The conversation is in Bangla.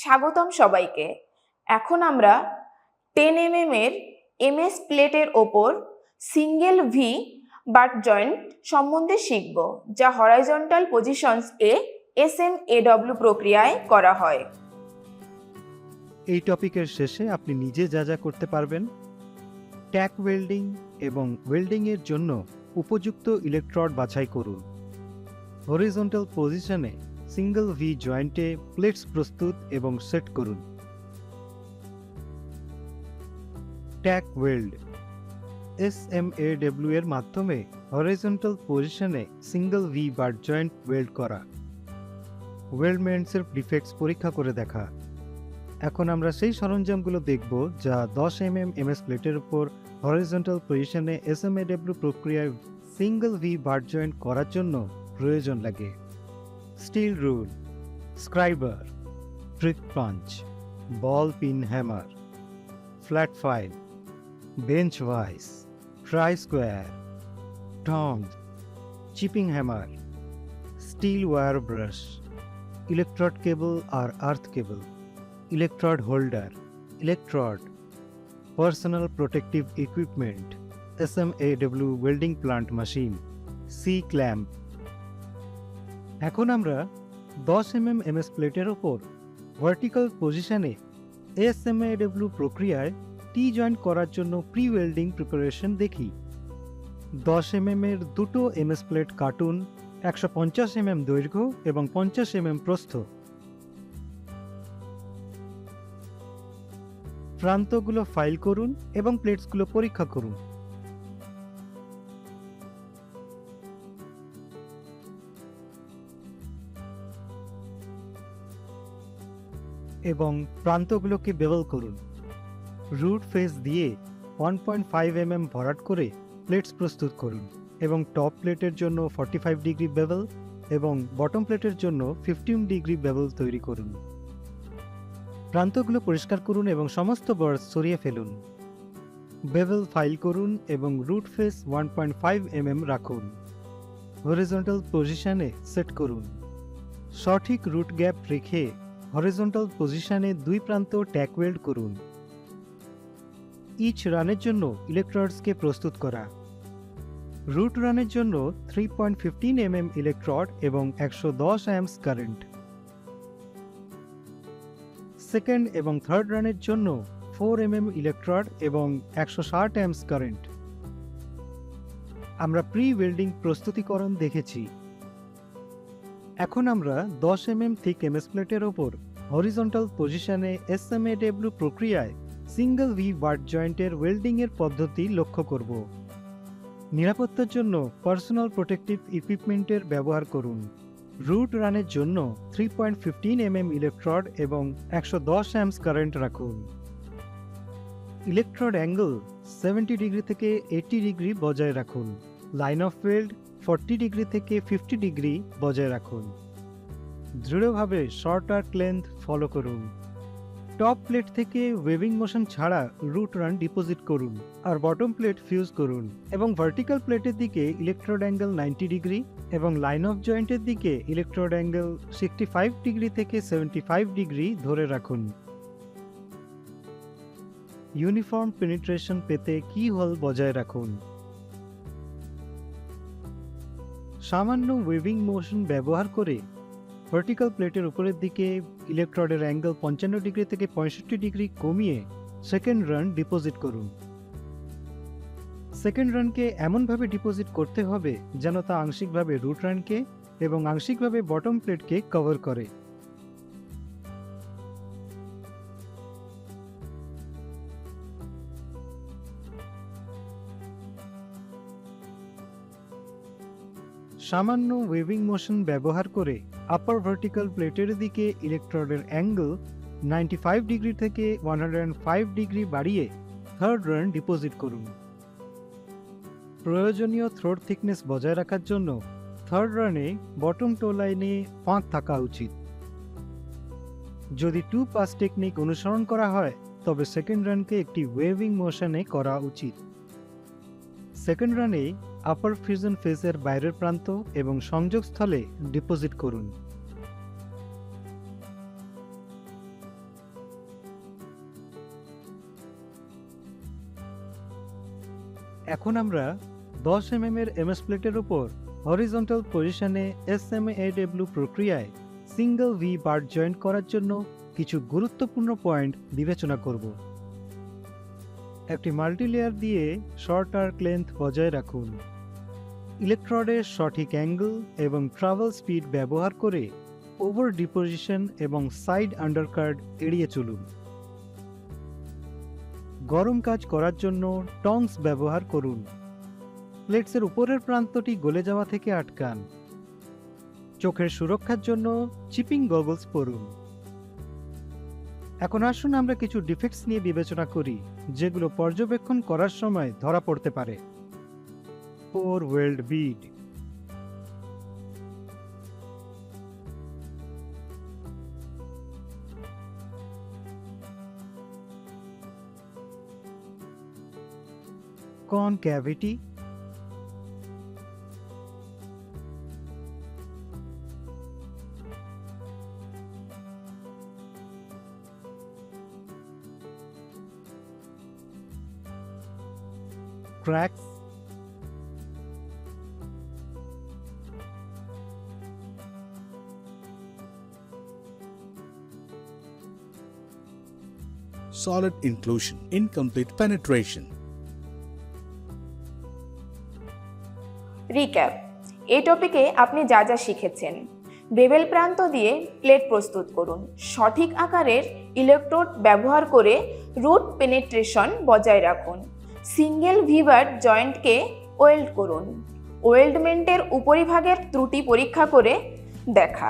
স্বাগতম সবাইকে। এখন আমরা 10 mm এর এমএস প্লেটের ওপর সিঙ্গেল ভি বাট জয়েন্ট সম্বন্ধে শিখব, যা হরাইজন্টাল পজিশনস এ SMAW প্রক্রিয়ায় করা হয়। এই টপিকের শেষে আপনি নিজে যা যা করতে পারবেন: ট্যাক ওয়েল্ডিং এবং ওয়েল্ডিং এর জন্য উপযুক্ত ইলেকট্রোড বাছাই করুন। হরিজন্টাল পজিশনে সিঙ্গেল ভি জয়েন্টে প্লেটস প্রস্তুত এবং সেট করুন। ট্যাক ওয়েল্ড SMAW এর মাধ্যমে হরিজন্টাল পজিশনে single V butt joint weld করা। ওয়েল্ডমেন্টসের ডিফেক্টস পরীক্ষা করে দেখা। এখন আমরা সেই সরঞ্জামগুলো দেখব যা 10 mm এমএস প্লেটের উপর হরিজন্টাল পজিশনে SMAW প্রক্রিয়ায় সিঙ্গেল ভি বাট জয়েন্ট করার জন্য প্রয়োজন লাগে: steel rule, scriber, trick punch, ball pin hammer, flat file, bench vice, try square, tong, chipping hammer, steel wire brush, electrode cable আর earth cable, electrode holder, electrode, personal protective equipment, SMAW welding plant machine, C clamp. এখন আমরা 10 mm এমএস প্লেটের ওপর ভার্টিক্যাল পজিশনে SMAW প্রক্রিয়ায় টি জয়েন্ট করার জন্য প্রি ওয়েল্ডিং প্রিপারেশন দেখি। 10 mm এর দুটো এমএস প্লেট কাটুন, 150 mm দৈর্ঘ্য এবং 50 mm প্রস্থ। প্রান্তগুলো ফাইল করুন এবং প্লেটসগুলো পরীক্ষা করুন। এবং প্রান্তগুলোকে বেভেল করুন। রুট ফেস দিয়ে 1.5 mm ভরাট করে প্লেটস প্রস্তুত করুন এবং টপ প্লেটের জন্য 45 ডিগ্রি বেভেল এবং বটম প্লেটের জন্য 15 ডিগ্রি বেভেল তৈরি করুন। প্রান্তগুলো পরিষ্কার করুন এবং সমস্ত বার্স সরিয়ে ফেলুন। বেভেল ফাইল করুন এবং রুট ফেস 1.5 mm রাখুন। হরিজন্টাল পজিশনে সেট করুন। সঠিক রুট গ্যাপ রেখে হরিজন্টাল পজিশনে দুই প্রান্ত ট্যাক ওয়েল্ড করুন। ইচ রানের জন্য ইলেকট্রোডসকে প্রস্তুত করা। রুট রানের জন্য 3.15 mm ইলেকট্রোড এবং 110 অ্যাম্পস কারেন্ট। সেকেন্ড এবং থার্ড রানের জন্য 4 mm ইলেকট্রোড এবং 160 অ্যাম্পস কারেন্ট। আমরা প্রি ওয়েল্ডিং প্রস্তুতিকরণ দেখেছি। এখন আমরা 10 mm থিক এমএস প্লেটের ওপর হরিজন্টাল পজিশনে SMAW প্রক্রিয়ায় সিঙ্গেল ভি বাট জয়েন্টের ওয়েল্ডিং এর পদ্ধতি লক্ষ্য করব। নিরাপত্তার জন্য পার্সোনাল প্রোটেক্টিভ ইকুইপমেন্টের ব্যবহার করুন। রুট রানের জন্য 3.15 mm ইলেকট্রোড এবং 110 অ্যাম্পস কারেন্ট রাখুন। ইলেকট্রোড অ্যাঙ্গেল 70 ডিগ্রি থেকে 80 ডিগ্রি বজায় রাখুন। লাইন অফ ওয়েল্ড 40 ডিগ্রি থেকে 50 ডিগ্রি বজায় রাখুন। দৃঢ়ভাবে শর্ট আর্ক লেন্থ ফলো করুন। টপ প্লেট থেকে ওয়েভিং মোশন ছাড়া রুট রান ডিপোজিট করুন আর বটম প্লেট ফিউজ করুন এবং ভার্টিক্যাল প্লেটের দিকে ইলেকট্রোড অ্যাঙ্গেল 90 ডিগ্রি এবং লাইন অফ জয়েন্টের দিকে ইলেকট্রোড অ্যাঙ্গেল 65 ডিগ্রি থেকে 75 ডিগ্রি ধরে রাখুন। ইউনিফর্ম পেনিট্রেশন পেতে কি হোল বজায় রাখুন। সামান্য ওয়েভিং মোশন ব্যবহার করে ভার্টিক্যাল প্লেটের উপরের দিকে ইলেকট্রোডের অ্যাঙ্গেল 55 ডিগ্রি থেকে 65 ডিগ্রি কমিয়ে সেকেন্ড রান ডিপোজিট করুন। সেকেন্ড রানকে এমনভাবে ডিপোজিট করতে হবে যেন তা আংশিকভাবে রুট রানকে এবং আংশিকভাবে বটম প্লেটকে কভার করে। সামান্য ওয়েভিং মোশন ব্যবহার করে আপার ভার্টিক্যাল প্লেটের দিকে ইলেকট্রোডের অ্যাঙ্গেল 95 ডিগ্রি থেকে 105 ডিগ্রি বাড়িয়ে থার্ড রান ডিপোজিট করুন। প্রয়োজনীয় থ্রোট থিকনেস বজায় রাখার জন্য থার্ড রানে বটম টো লাইনে ফাঁক থাকা উচিত। যদি 2 পাস টেকনিক অনুসরণ করা হয় তবে সেকেন্ড রানকে একটি ওয়েভিং মোশনে করা উচিত। সেকেন্ড রানে আপার ফিউশন ফেসের বাইরের প্রান্ত এবং সংযোগস্থলে ডিপোজিট করুন। এখন আমরা 10 mm এর এমএস প্লেটের উপর হরিজন্টাল পজিশনে SMAW প্রক্রিয়ায় সিঙ্গেল ভি বার জয়েন্ট করার জন্য কিছু গুরুত্বপূর্ণ পয়েন্ট বিবেচনা করব। একটি মাল্টিলেয়ার দিয়ে শর্ট আর্ক লেন্থ বজায় রাখুন। ইলেকট্রোডের সঠিক অ্যাঙ্গেল এবং ট্রাভেল স্পিড ব্যবহার করে ওভার ডিপোজিশন এবং সাইড আন্ডারকাট এড়িয়ে চলুন। গরম কাজ করার জন্য টংস ব্যবহার করুন। প্লেটসের উপরের প্রান্তটি গলে যাওয়া থেকে আটকান। চোখের সুরক্ষার জন্য চিপিং গগলস পরুন। এখন আসুন আমরা কিছু ডিফেক্টস নিয়ে বিবেচনা করি, যেগুলো পর্যবেক্ষণ করার সময় ধরা পড়তে পারে। পোর ওয়েল্ড বিড, concavity, cracks, solid inclusion, incomplete penetration. Recap, এই টপিকে আপনি যা যা শিখেছেন: বেবেল প্রান্ত দিয়ে প্লেট প্রস্তুত করুন, সঠিক আকারের ইলেকট্রোড ব্যবহার করে রুট পেনেট্রেশন বজায় রাখুন, সিঙ্গেল ভিবার জয়েন্টকে ওয়েল্ড করুন, ওয়েল্ডমেন্টের উপরিভাগের ত্রুটি পরীক্ষা করে দেখা।